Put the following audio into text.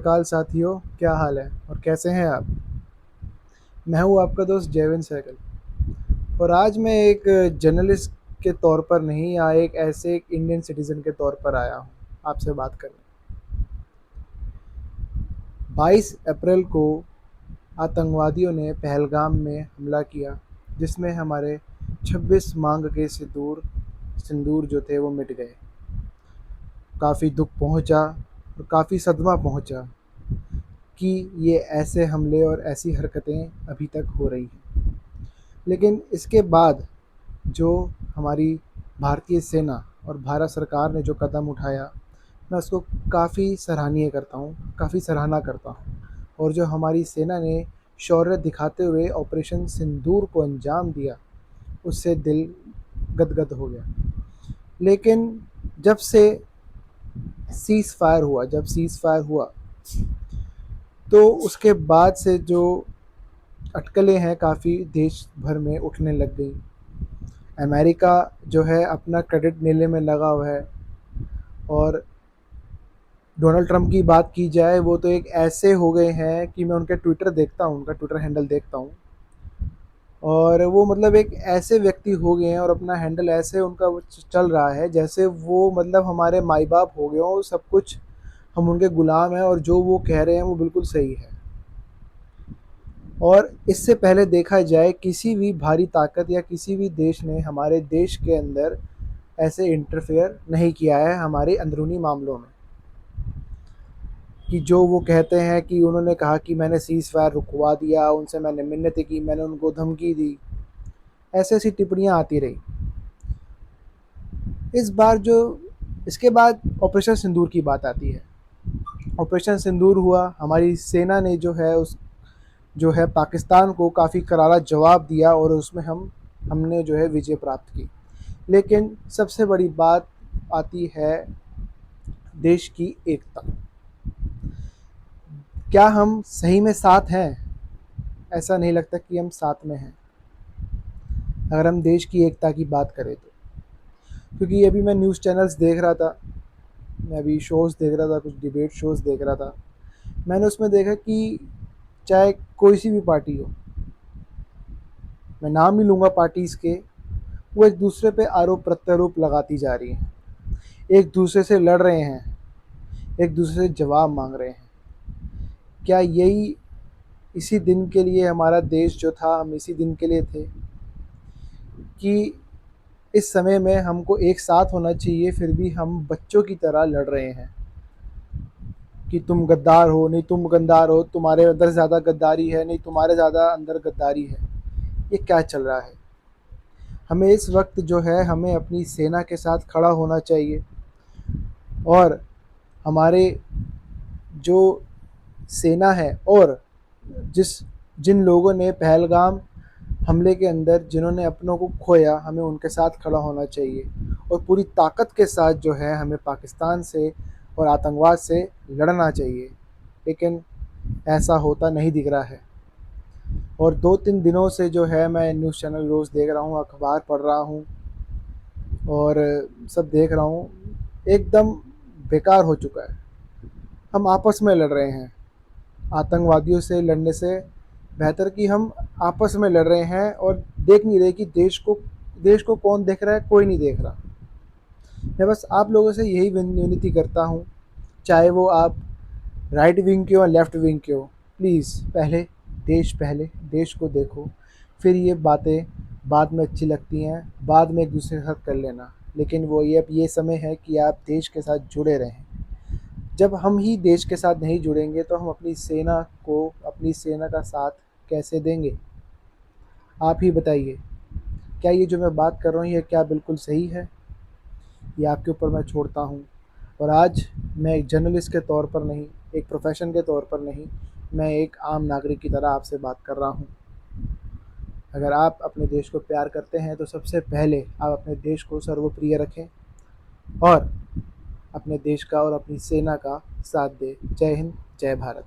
काल साथियों, क्या हाल है और कैसे हैं आप। मैं हूं आपका दोस्त जयविंद सहगल। और आज मैं एक जर्नलिस्ट के तौर पर नहीं, या एक ऐसे एक इंडियन सिटीज़न के तौर पर आया हूं आपसे बात करने। 22 अप्रैल को आतंकवादियों ने पहलगाम में हमला किया, जिसमें हमारे 26 मांग के सिंदूर जो थे वो मिट गए। काफ़ी दुख पहुंचा और काफ़ी सदमा पहुंचा कि ये ऐसे हमले और ऐसी हरकतें अभी तक हो रही हैं। लेकिन इसके बाद जो हमारी भारतीय सेना और भारत सरकार ने जो कदम उठाया, मैं उसको काफ़ी सराहनीय करता हूँ, काफ़ी सराहना करता हूँ। और जो हमारी सेना ने शौर्य दिखाते हुए ऑपरेशन सिंदूर को अंजाम दिया, उससे दिल गदगद हो गया। लेकिन जब सीज़ फायर हुआ तो उसके बाद से जो अटकलें हैं काफ़ी देश भर में उठने लग गई। अमेरिका जो है अपना क्रेडिट लेने में लगा हुआ है। और डोनाल्ड ट्रंप की बात की जाए, वो तो एक ऐसे हो गए हैं कि मैं उनके ट्विटर देखता हूँ, उनका ट्विटर हैंडल देखता हूँ, और वो मतलब एक ऐसे व्यक्ति हो गए हैं और अपना हैंडल ऐसे उनका वो चल रहा है जैसे वो मतलब हमारे माई बाप हो गए हों, सब कुछ हम उनके गुलाम हैं और जो वो कह रहे हैं वो बिल्कुल सही है। और इससे पहले देखा जाए, किसी भी भारी ताकत या किसी भी देश ने हमारे देश के अंदर ऐसे इंटरफेयर नहीं किया है हमारे अंदरूनी मामलों में। कि जो वो कहते हैं कि उन्होंने कहा कि मैंने सीज़ फायर रुकवा दिया, उनसे मैंने मिन्नतें की, मैंने उनको धमकी दी, ऐसी ऐसी टिप्पणियाँ आती रही। इस बार जो इसके बाद ऑपरेशन सिंदूर की बात आती है। ऑपरेशन सिंदूर हुआ, हमारी सेना ने जो है पाकिस्तान को काफ़ी करारा जवाब दिया और उसमें हमने जो है विजय प्राप्त की। लेकिन सबसे बड़ी बात आती है देश की एकता। क्या हम सही में साथ हैं? ऐसा नहीं लगता कि हम साथ में हैं, अगर हम देश की एकता की बात करें तो। क्योंकि अभी मैं न्यूज़ चैनल्स देख रहा था, मैं अभी शोज़ देख रहा था, कुछ डिबेट शोज़ देख रहा था। मैंने उसमें देखा कि चाहे कोई सी भी पार्टी हो, मैं नाम नहीं लूँगा पार्टीज़ के, वो एक दूसरे पे आरोप प्रत्यारोप लगाती जा रही हैं, एक दूसरे से लड़ रहे हैं, एक दूसरे से जवाब मांग रहे हैं। क्या यही इसी दिन के लिए हमारा देश जो था, हम इसी दिन के लिए थे कि इस समय में हमको एक साथ होना चाहिए, फिर भी हम बच्चों की तरह लड़ रहे हैं कि तुम गद्दार हो, नहीं तुम गद्दार हो, तुम्हारे अंदर ज़्यादा गद्दारी है, नहीं तुम्हारे ज़्यादा अंदर गद्दारी है। ये क्या चल रहा है? हमें इस वक्त जो है, हमें अपनी सेना के साथ खड़ा होना चाहिए। और हमारे जो सेना है और जिस जिन लोगों ने पहलगाम हमले के अंदर जिन्होंने अपनों को खोया, हमें उनके साथ खड़ा होना चाहिए और पूरी ताकत के साथ जो है हमें पाकिस्तान से और आतंकवाद से लड़ना चाहिए। लेकिन ऐसा होता नहीं दिख रहा है। और 2-3 दिनों से जो है मैं न्यूज़ चैनल रोज़ देख रहा हूँ, अखबार पढ़ रहा हूँ और सब देख रहा हूँ, एकदम बेकार हो चुका है। हम आपस में लड़ रहे हैं। आतंकवादियों से लड़ने से बेहतर कि हम आपस में लड़ रहे हैं और देख नहीं रहे कि देश को कौन देख रहा है, कोई नहीं देख रहा। मैं बस आप लोगों से यही विनती करता हूँ, चाहे वो आप राइट विंग के हो या लेफ़्ट विंग के हो, प्लीज़ पहले देश को देखो, फिर ये बातें बाद में अच्छी लगती हैं, बाद में एक दूसरे के साथ कर लेना। लेकिन वो ये अब ये समय है कि आप देश के साथ जुड़े रहें। जब हम ही देश के साथ नहीं जुड़ेंगे तो हम अपनी सेना का साथ कैसे देंगे? आप ही बताइए। क्या ये जो मैं बात कर रहा हूँ, ये क्या बिल्कुल सही है? ये आपके ऊपर मैं छोड़ता हूँ। और आज मैं एक जर्नलिस्ट के तौर पर नहीं, एक प्रोफेशन के तौर पर नहीं, मैं एक आम नागरिक की तरह आपसे बात कर रहा हूँ। अगर आप अपने देश को प्यार करते हैं तो सबसे पहले आप अपने देश को सर्वप्रिय रखें और अपने देश का और अपनी सेना का साथ दें। जय हिंद, जय भारत।